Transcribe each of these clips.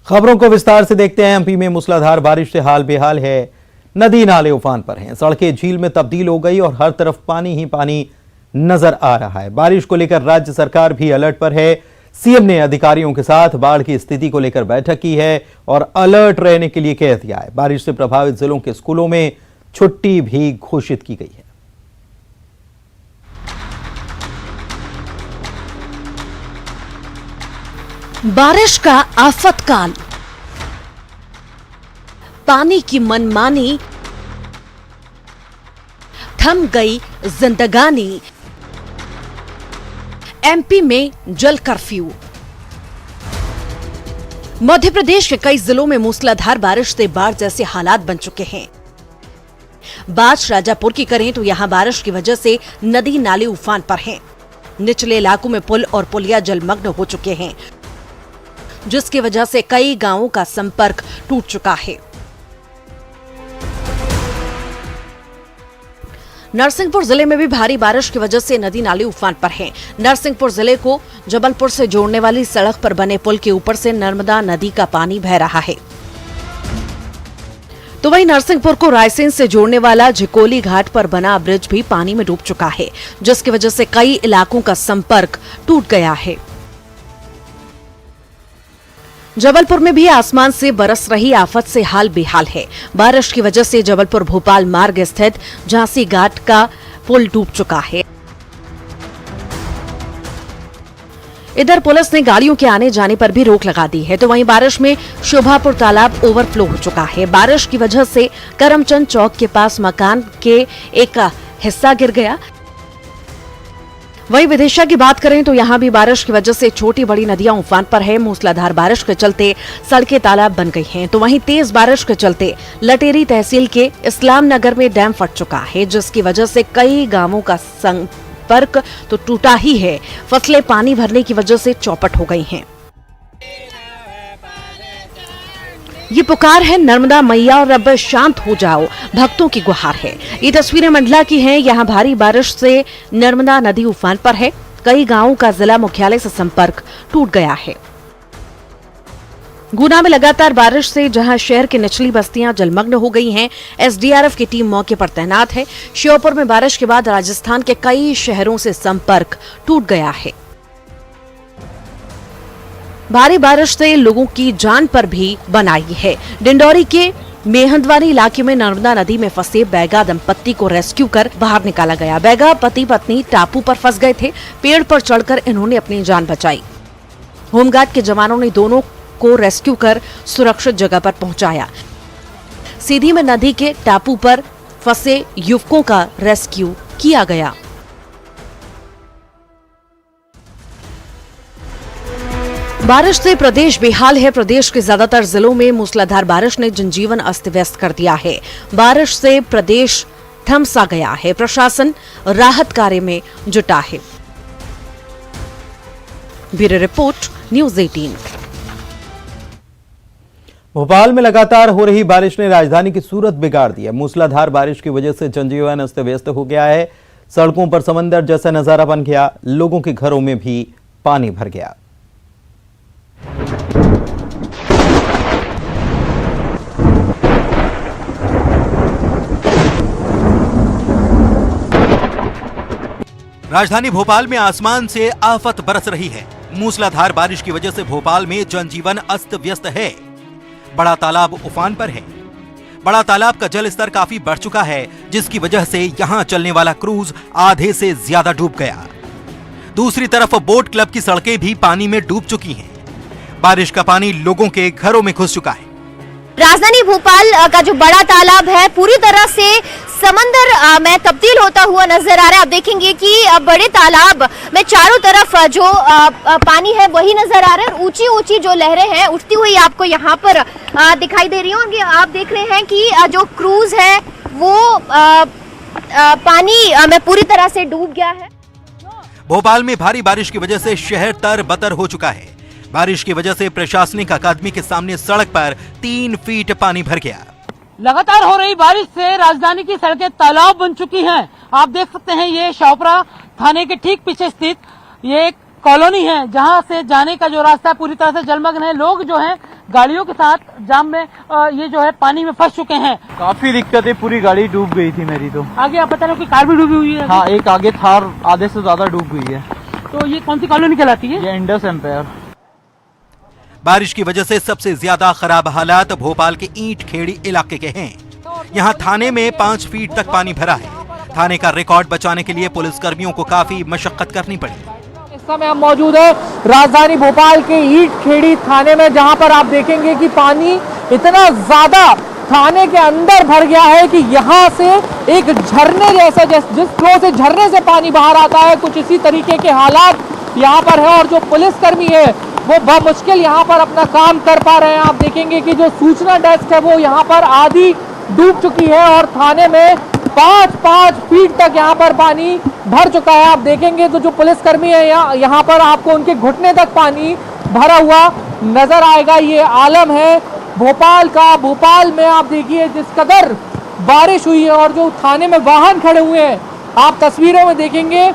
खबरों को विस्तार से देखते हैं। एमपी में मूसलाधार बारिश से हाल बेहाल है। नदी नाले उफान पर हैं, सड़कें झील में तब्दील हो गई और हर तरफ पानी ही पानी नजर आ रहा है। बारिश को लेकर राज्य सरकार भी अलर्ट पर है। सीएम ने अधिकारियों के साथ बाढ़ की स्थिति को लेकर बैठक की है और अलर्ट रहने के लिए कह दिया है। बारिश से प्रभावित जिलों के स्कूलों में छुट्टी भी घोषित की गई है। बारिश का आफतकाल, पानी की मनमानी, थम गई जिंदगानी। एमपी में जल कर्फ्यू। मध्य प्रदेश के कई जिलों में मूसलाधार बारिश से बाढ़ जैसे हालात बन चुके हैं। बात शाजापुर की करें तो यहां बारिश की वजह से नदी नाले उफान पर हैं। निचले इलाकों में पुल और पुलिया जलमग्न हो चुके हैं, जिसकी वजह से कई गांवों का संपर्क टूट चुका है। नरसिंहपुर जिले में भी भारी बारिश की वजह से नदी नाले उफान पर हैं। नरसिंहपुर जिले को जबलपुर से जोड़ने वाली सड़क पर बने पुल के ऊपर से नर्मदा नदी का पानी बह रहा है, तो वहीं नरसिंहपुर को रायसेन से जोड़ने वाला झिकोली घाट पर बना ब्रिज भी पानी में डूब चुका है, जिसकी वजह से कई इलाकों का संपर्क टूट गया है। जबलपुर में भी आसमान से बरस रही आफत से हाल बेहाल है। बारिश की वजह से जबलपुर भोपाल मार्ग स्थित झांसी घाट का पुल डूब चुका है। इधर पुलिस ने गाड़ियों के आने जाने पर भी रोक लगा दी है, तो वहीं बारिश में शोभापुर तालाब ओवरफ्लो हो चुका है। बारिश की वजह से करमचंद चौक के पास मकान के एक हिस्सा गिर गया। वहीं विदिशा की बात करें तो यहां भी बारिश की वजह से छोटी बड़ी नदियां उफान पर है। मूसलाधार बारिश के चलते सड़कें तालाब बन गई हैं, तो वहीं तेज बारिश के चलते लटेरी तहसील के इस्लाम नगर में डैम फट चुका है, जिसकी वजह से कई गांवों का संपर्क तो टूटा ही है। फसलें पानी भरने की वजह से चौपट हो गई हैं। ये पुकार है नर्मदा मैया और अब शांत हो जाओ, भक्तों की गुहार है। ये तस्वीरें मंडला की हैं। यहाँ भारी बारिश से नर्मदा नदी उफान पर है। कई गांवों का जिला मुख्यालय से संपर्क टूट गया है। गुना में लगातार बारिश से जहां शहर की निचली बस्तियां जलमग्न हो गई हैं, एसडीआरएफ की टीम मौके पर तैनात है। श्योपुर में बारिश के बाद राजस्थान के कई शहरों से संपर्क टूट गया है। भारी बारिश से लोगों की जान पर भी बनाई है। डिंडौरी के मेहंदवानी इलाके में नर्मदा नदी में फंसे बैगा दंपत्ति को रेस्क्यू कर बाहर निकाला गया। बैगा पति पत्नी टापू पर फंस गए थे। पेड़ पर चढ़कर इन्होंने अपनी जान बचाई। होमगार्ड के जवानों ने दोनों को रेस्क्यू कर सुरक्षित जगह पर पहुंचाया। सीधी में नदी के टापू पर फंसे युवकों का रेस्क्यू किया गया। बारिश से प्रदेश बेहाल है। प्रदेश के ज्यादातर जिलों में मूसलाधार बारिश ने जनजीवन अस्त व्यस्त कर दिया है। बारिश से प्रदेश थम सा गया है। प्रशासन राहत कार्य में जुटा है। Bureau report, news 18। भोपाल में लगातार हो रही बारिश ने राजधानी की सूरत बिगाड़ दी है। मूसलाधार बारिश की वजह से जनजीवन अस्त व्यस्त हो गया है। सड़कों पर समंदर जैसा नजारा बन गया। लोगों के घरों में भी पानी भर गया। राजधानी भोपाल में आसमान से आफत बरस रही है। मूसलाधार बारिश की वजह से भोपाल में जनजीवन अस्त व्यस्त है। बड़ा तालाब उफान पर है। बड़ा तालाब का जल स्तर काफी बढ़ चुका है, जिसकी वजह से यहां चलने वाला क्रूज आधे से ज्यादा डूब गया। दूसरी तरफ बोट क्लब की सड़कें भी पानी में डूब चुकी हैं। बारिश का पानी लोगों के घरों में घुस चुका है। राजधानी भोपाल का जो बड़ा तालाब है पूरी तरह से समंदर में तब्दील होता हुआ नजर आ रहा है। आप देखेंगे कि बड़े तालाब में चारों तरफ जो पानी है वही नजर आ रहा है। ऊंची ऊंची जो लहरें हैं उठती हुई आपको यहाँ पर दिखाई दे रही होंगी। आप देख रहे हैं कि जो क्रूज है वो पानी में पूरी तरह से डूब गया है। भोपाल में भारी बारिश की वजह से शहर तर-बतर हो चुका है। बारिश की वजह से प्रशासनिक अकादमी के सामने सड़क पर 3 फीट पानी भर गया। लगातार हो रही बारिश से राजधानी की सड़कें तालाब बन चुकी हैं। आप देख सकते हैं ये शाहपुरा थाने के ठीक पीछे स्थित ये एक कॉलोनी है जहां से जाने का जो रास्ता पूरी तरह से जलमग्न है। लोग जो हैं गाड़ियों के साथ जाम में ये जो है पानी में फंस चुके हैं। काफी दिक्कतें, पूरी गाड़ी डूब गई थी मेरी तो। आगे आप बता रहे हो कि कार भी डूबी हुई है? हाँ, एक आगे थार आधे से ज्यादा डूब गई है। तो ये कौन सी कॉलोनी कहलाती है? ये इंडस एम्पायर। बारिश की वजह से सबसे ज्यादा खराब हालात भोपाल के ईंट खेड़ी इलाके के हैं। यहाँ थाने में 5 फीट तक पानी भरा है। थाने का रिकॉर्ड बचाने के लिए पुलिस कर्मियों को काफी मशक्कत करनी पड़ी। इस समय हम मौजूद है राजधानी भोपाल के ईंट खेड़ी थाने में, जहां पर आप देखेंगे कि पानी इतना ज्यादा थाने के अंदर भर गया है कि यहां से एक झरने जैसा, जिस फ्लो से झरने से पानी बाहर आता है, कुछ इसी तरीके के हालात यहां पर है। और जो पुलिसकर्मी है वो बमुश्किल यहां पर अपना काम कर पा रहे हैं। आप देखेंगे कि जो सूचना डेस्क है वो यहां पर आधी डूब चुकी है और थाने में 5 फीट तक यहाँ पर पानी भर चुका है। आप देखेंगे तो जो पुलिसकर्मी है यहाँ पर आपको उनके घुटने तक पानी भरा हुआ नजर आएगा। ये आलम है भोपाल का। भोपाल में आप देखिए जिस कदर बारिश हुई है और जो थाने में वाहन खड़े हुए हैं, आप तस्वीरों में देखेंगे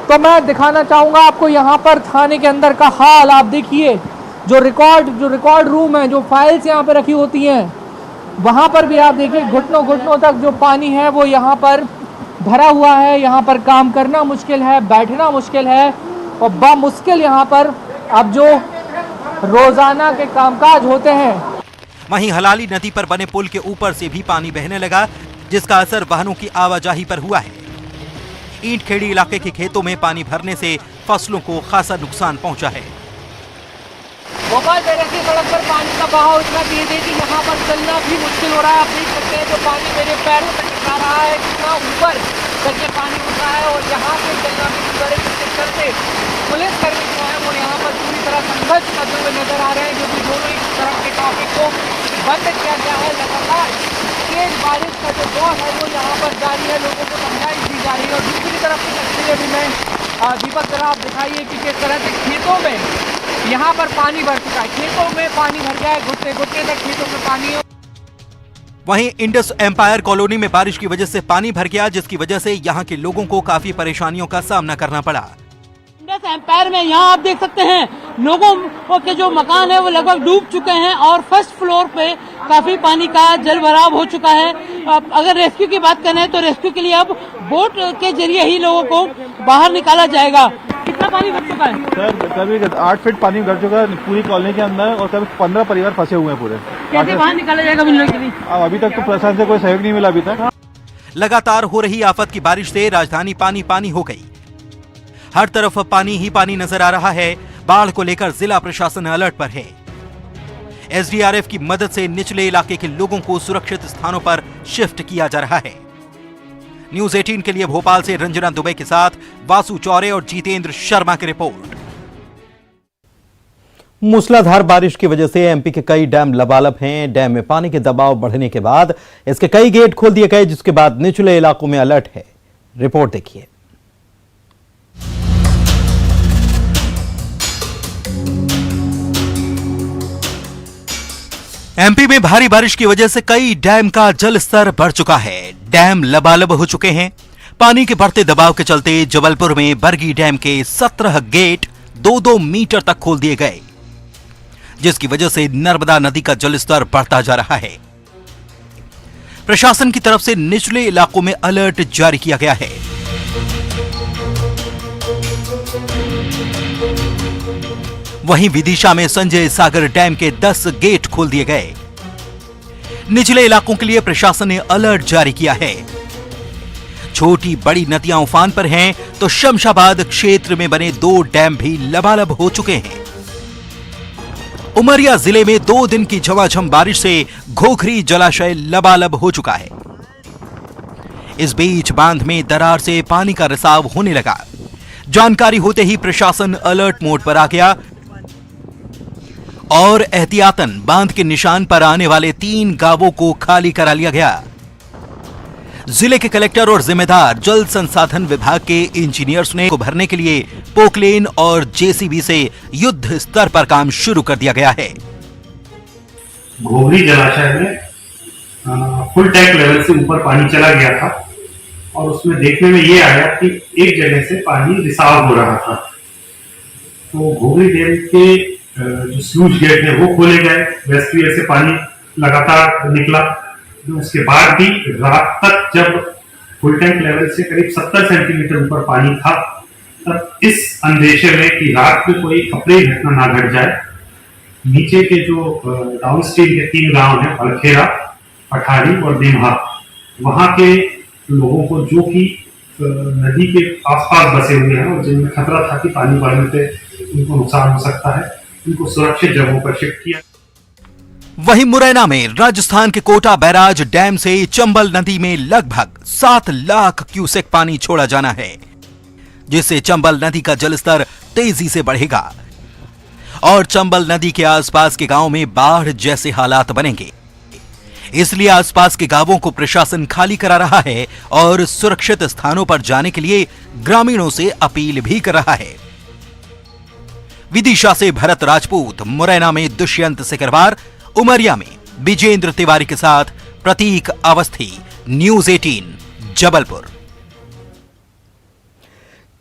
तो मैं दिखाना चाहूंगा आपको यहाँ पर थाने के अंदर का हाल। आप देखिए जो रिकॉर्ड रूम है, जो फाइल्स यहाँ पे रखी होती हैं, वहां पर भी आप देखिए घुटनों तक जो पानी है वो यहाँ पर भरा हुआ है। यहाँ पर काम करना मुश्किल है, बैठना मुश्किल है और बामुश्किल यहाँ पर अब जो रोजाना के कामकाज होते हैं। वहीं हलाली नदी पर बने पुल के ऊपर से भी पानी बहने लगा, जिसका असर वाहनों की आवाजाही पर हुआ है। ईंट खेड़ी इलाके के खेतों में पानी भरने से फसलों को खासा नुकसान पहुंचा है। भोपाल बैरकी सड़क पर पानी का बहाव इतना तेज है कि यहाँ पर चलना भी मुश्किल हो रहा है। आप देख सकते हैं जो पानी मेरे पैरों तक आ रहा है, कितना ऊपर तक ये पानी उठ रहा है और यहाँ से चलना भी मुश्किल है। जिसके चलते पुलिसकर्मी जो है वो यहाँ पर पूरी तरह संघर्ष करते हुए नजर आ रहे हैं, क्योंकि दोनों ही तरफ के ट्रैफिक को बंद किया गया है। लगातार तेज बारिश का जो दौर है वो यहाँ पर जारी है, लोगों को समझाइश दी जा रही है। और दूसरी तरफ की तस्वीरें भी मैं दीपक जरा आप दिखाइए कि किस तरह से खेतों में यहाँ पर पानी भर चुका है। खेतों में पानी भर गया है, घुटने तक खेतों में पानी है। वहीं इंडस एम्पायर कॉलोनी में बारिश की वजह से पानी भर गया, जिसकी वजह से यहाँ के लोगों को काफी परेशानियों का सामना करना पड़ा। इंडस एम्पायर में यहाँ आप देख सकते हैं लोगों के जो मकान है वो लगभग डूब चुके हैं और फर्स्ट फ्लोर पे काफी पानी का जल भराव हो चुका है। अगर रेस्क्यू की बात करें तो रेस्क्यू के लिए अब बोट के जरिए ही लोगों को बाहर निकाला जाएगा। कितना पानी भर चुका है सर? कभी 8 फीट पानी भर चुका है पूरी कॉलोनी के अंदर और कभी 15 परिवार फंसे हुए हैं पूरे। कैसे बाहर निकाला जाएगा मिलने के लिए? अभी तक तो प्रशासन से कोई सहयोग नहीं मिला अभी तक। लगातार हो रही आफत की बारिश से राजधानी पानी हो गई। हर तरफ पानी ही पानी नजर आ रहा है। बाढ़ को लेकर जिला प्रशासन अलर्ट पर है। एसडीआरएफ की मदद से निचले इलाके के लोगों को सुरक्षित स्थानों पर शिफ्ट किया जा रहा है। न्यूज 18 के लिए भोपाल से रंजना दुबे के साथ वासु चौरे और जीतेंद्र शर्मा की रिपोर्ट। मूसलाधार बारिश की वजह से एमपी के कई डैम लबालब हैं। डैम में पानी के दबाव बढ़ने के बाद इसके कई गेट खोल दिए गए, जिसके बाद निचले इलाकों में अलर्ट है। रिपोर्ट देखिए। एमपी में भारी बारिश की वजह से कई डैम का जल स्तर बढ़ चुका है। डैम लबालब हो चुके हैं। पानी के बढ़ते दबाव के चलते जबलपुर में बरगी डैम के 17 गेट 2-2 मीटर तक खोल दिए गए, जिसकी वजह से नर्मदा नदी का जलस्तर बढ़ता जा रहा है। प्रशासन की तरफ से निचले इलाकों में अलर्ट जारी किया गया है। वहीं विदिशा में संजय सागर डैम के 10 गेट खोल दिए गए। निचले इलाकों के लिए प्रशासन ने अलर्ट जारी किया है। छोटी बड़ी नदियां उफान पर हैं, तो शमशाबाद क्षेत्र में बने 2 डैम भी लबालब हो चुके हैं। उमरिया जिले में 2 दिन की झमाझम बारिश से घोघरी जलाशय लबालब हो चुका है। इस बीच बांध में दरार से पानी का रिसाव होने लगा। जानकारी होते ही प्रशासन अलर्ट मोड पर आ गया और एहतियातन बांध के निशान पर आने वाले 3 गांवों को खाली करा लिया गया। जिले के कलेक्टर और जिम्मेदार जल संसाधन विभाग के इंजीनियर्स ने को भरने के लिए पोकलेन और जेसीबी से युद्ध स्तर पर काम शुरू कर दिया गया है। घोघरी जलाशय में फुल टैंक लेवल से ऊपर पानी चला गया था और उसमें देखने में ये आया कि एक जगह से पानी रिसाव हो रहा था। तो घोघरी डैम के जो स्लूज गेट है वो खोले गए, वेस्टवियर से पानी लगातार निकला। उसके बाद भी रात तक जब फुल टैंक लेवल से करीब 70 सेंटीमीटर ऊपर पानी था, तब इस अंदेशे में कि रात में कोई अप्रिय घटना ना घट जाए, नीचे के जो डाउन स्ट्रीम के 3 गांव हैं, अलखेरा, पठारी और देमहा, वहां के लोगों को जो कि नदी के आसपास बसे हुए हैं और जिनमें खतरा था कि पानी बढ़ने से उनको नुकसान हो सकता है, उनको सुरक्षित जगहों पर शिफ्ट किया। वहीं मुरैना में राजस्थान के कोटा बैराज डैम से चंबल नदी में लगभग 7 लाख क्यूसेक पानी छोड़ा जाना है, जिससे चंबल नदी का जलस्तर तेजी से बढ़ेगा और चंबल नदी के आसपास के गांवों में बाढ़ जैसे हालात बनेंगे। इसलिए आसपास के गांवों को प्रशासन खाली करा रहा है और सुरक्षित स्थानों पर जाने के लिए ग्रामीणों से अपील भी कर रहा है। विदिशा से भरत राजपूत, मुरैना में दुष्यंत सिकरवार, उमरिया में विजेंद्र तिवारी के साथ प्रतीक अवस्थी, न्यूज 18 जबलपुर।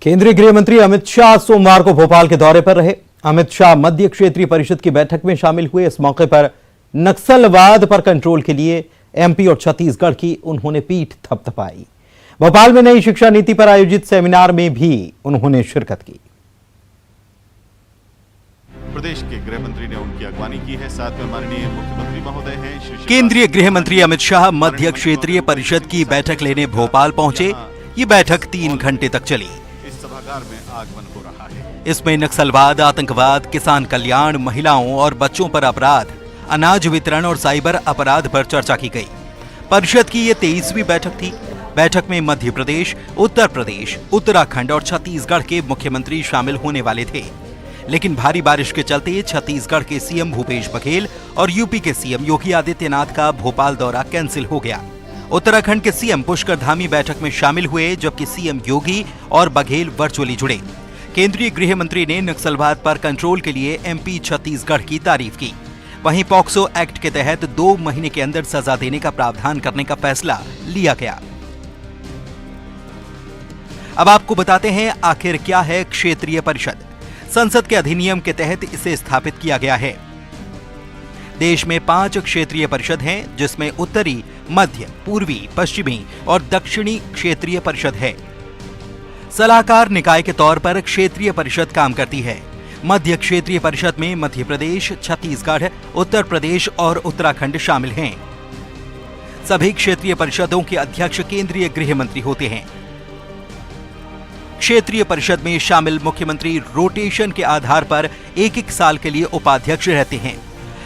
केंद्रीय गृह मंत्री अमित शाह सोमवार को भोपाल के दौरे पर रहे। अमित शाह मध्य क्षेत्रीय परिषद की बैठक में शामिल हुए। इस मौके पर नक्सलवाद पर कंट्रोल के लिए एमपी और छत्तीसगढ़ की उन्होंने पीठ थपथपाई। भोपाल में नई शिक्षा नीति पर आयोजित सेमिनार में भी उन्होंने शिरकत की। प्रदेश के गृह मंत्री ने उनकी अगवानी की है। साथ में माननीय मुख्यमंत्री महोदय हैं श्री केंद्रीय गृह मंत्री अमित शाह मध्य क्षेत्रीय परिषद की बैठक लेने भोपाल पहुंचे। ये बैठक 3 घंटे तक चली। इस सभागार में आगमन हो रहा है। इसमें नक्सलवाद, आतंकवाद, किसान कल्याण, महिलाओं और बच्चों पर अपराध, अनाज वितरण और साइबर अपराध पर चर्चा की गई। परिषद की ये 23वीं बैठक थी। बैठक में मध्य प्रदेश, उत्तर प्रदेश, उत्तराखंड और छत्तीसगढ़ के मुख्यमंत्री शामिल होने वाले थे, लेकिन भारी बारिश के चलते छत्तीसगढ़ के सीएम भूपेश बघेल और यूपी के सीएम योगी आदित्यनाथ का भोपाल दौरा कैंसिल हो गया। उत्तराखंड के सीएम पुष्कर धामी बैठक में शामिल हुए, जबकि सीएम योगी और बघेल वर्चुअली जुड़े। केंद्रीय गृह मंत्री ने नक्सलवाद पर कंट्रोल के लिए एमपी छत्तीसगढ़ की तारीफ की। वहीं पॉक्सो एक्ट के तहत 2 महीने के अंदर सजा देने का प्रावधान करने का फैसला लिया गया। अब आपको बताते हैं आखिर क्या है क्षेत्रीय परिषद। संसद के अधिनियम के तहत इसे स्थापित किया गया है। देश में 5 क्षेत्रीय परिषद हैं, जिसमें उत्तरी, मध्य, पूर्वी, पश्चिमी और दक्षिणी क्षेत्रीय परिषद है। सलाहकार निकाय के तौर पर क्षेत्रीय परिषद काम करती है। मध्य क्षेत्रीय परिषद में मध्य प्रदेश, छत्तीसगढ़, उत्तर प्रदेश और उत्तराखंड शामिल हैं। सभी क्षेत्रीय परिषदों के अध्यक्ष केंद्रीय गृह मंत्री होते हैं। क्षेत्रीय परिषद में शामिल मुख्यमंत्री रोटेशन के आधार पर 1-1 साल के लिए उपाध्यक्ष रहते हैं।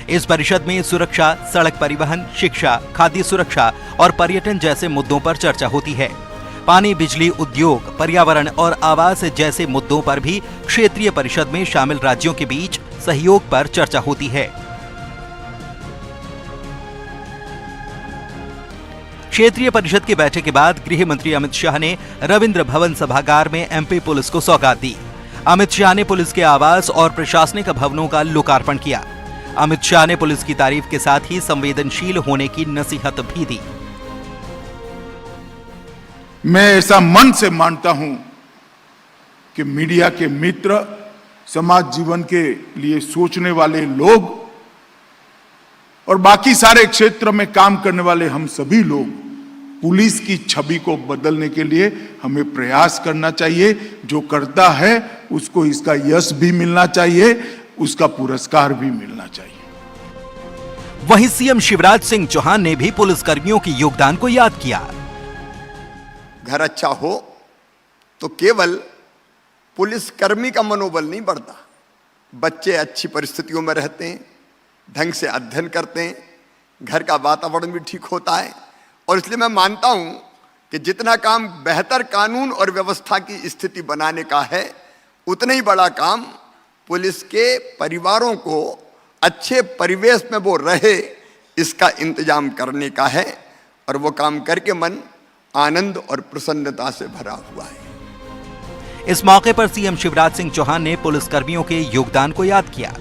इस परिषद में सुरक्षा, सड़क परिवहन, शिक्षा, खाद्य सुरक्षा और पर्यटन जैसे मुद्दों पर चर्चा होती है। पानी, बिजली, उद्योग, पर्यावरण और आवास जैसे मुद्दों पर भी क्षेत्रीय परिषद में शामिल राज्यों के बीच सहयोग पर चर्चा होती है। क्षेत्रीय परिषद की बैठक के बाद गृह मंत्री अमित शाह ने रविंद्र भवन सभागार में एमपी पुलिस को सौगात दी। अमित शाह ने पुलिस के आवास और प्रशासनिक भवनों का लोकार्पण किया। अमित शाह ने पुलिस की तारीफ के साथ ही संवेदनशील होने की नसीहत भी दी। मैं ऐसा मन से मानता हूं कि मीडिया के मित्र, समाज जीवन के लिए सोचने वाले लोग और बाकी सारे क्षेत्र में काम करने वाले हम सभी लोग पुलिस की छवि को बदलने के लिए हमें प्रयास करना चाहिए। जो करता है उसको इसका यश भी मिलना चाहिए, उसका पुरस्कार भी मिलना चाहिए। वहीं सीएम शिवराज सिंह चौहान ने भी पुलिसकर्मियों के योगदान को याद किया। घर अच्छा हो तो केवल पुलिसकर्मी का मनोबल नहीं बढ़ता, बच्चे अच्छी परिस्थितियों में रहते हैं, ढंग से अध्ययन करते हैं, घर का वातावरण भी ठीक होता है। और इसलिए मैं मानता हूं कि जितना काम बेहतर कानून और व्यवस्था की स्थिति बनाने का है, उतना ही बड़ा काम पुलिस के परिवारों को अच्छे परिवेश में वो रहे, इसका इंतजाम करने का है। और वो काम करके मन आनंद और प्रसन्नता से भरा हुआ है। इस मौके पर सीएम शिवराज सिंह चौहान ने पुलिसकर्मियों के योगदान को याद किया।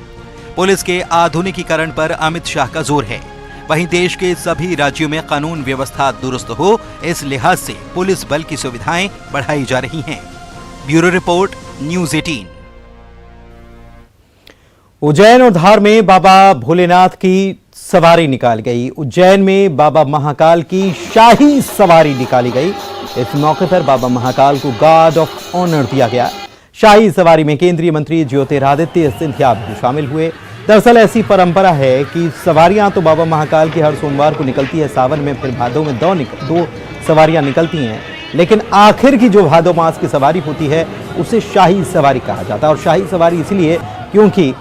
पुलिस के आधुनिकीकरण पर अमित शाह का जोर है। वहीं देश के सभी राज्यों में कानून व्यवस्था दुरुस्त हो, इस लिहाज से पुलिस बल की सुविधाएं बढ़ाई जा रही हैं। Bureau report, news 18। उज्जैन और धार में बाबा भोलेनाथ की सवारी निकाली गई। उज्जैन में बाबा महाकाल की शाही सवारी निकाली गई। इस मौके पर बाबा महाकाल को गार्ड ऑफ ऑनर दिया गया। शाही सवारी में केंद्रीय मंत्री ज्योतिरादित्य सिंधिया भी शामिल हुए। दरअसल ऐसी परंपरा है कि सवारियां तो बाबा महाकाल की हर सोमवार को निकलती है, सावन में फिर भादो में दो सवारियां निकलती हैं, लेकिन आखिर की जो भादो मास की सवारी होती है उसे शाही सवारी कहा जाता है। और शाही सवारी इसलिए क्योंकि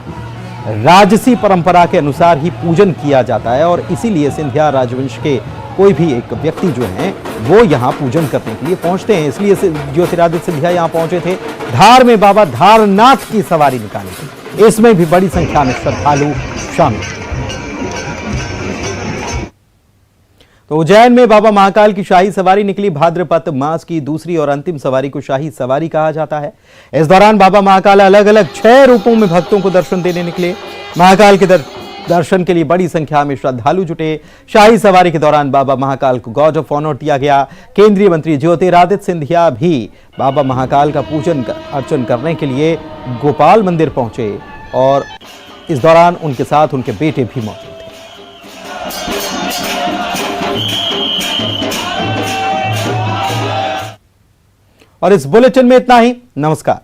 राजसी परंपरा के अनुसार ही पूजन किया जाता है और इसीलिए सिंधिया राजवंश के कोई भी एक व्यक्ति जो हैं वो यहाँ पूजन करने के लिए पहुंचते हैं। इसलिए ज्योतिरादित्य सिंधिया यहाँ पहुंचे थे। धार में बाबा धारनाथ की सवारी निकाली गई। इसमें भी बड़ी संख्या में श्रद्धालु शामिल। तो उज्जैन में बाबा महाकाल की शाही सवारी निकली। भाद्रपद मास की दूसरी और अंतिम सवारी को शाही सवारी कहा जाता है। इस दौरान बाबा महाकाल अलग अलग 6 रूपों में भक्तों को दर्शन देने निकले। महाकाल के दर्शन के लिए बड़ी संख्या में श्रद्धालु जुटे। शाही सवारी के दौरान बाबा महाकाल को गार्ड ऑफ ऑनर दिया गया। केंद्रीय मंत्री ज्योतिरादित्य सिंधिया भी बाबा महाकाल का पूजन अर्चन करने के लिए गोपाल मंदिर पहुंचे और इस दौरान उनके साथ उनके बेटे भी मौजूद थे। और इस बुलेटिन में इतना ही। नमस्कार।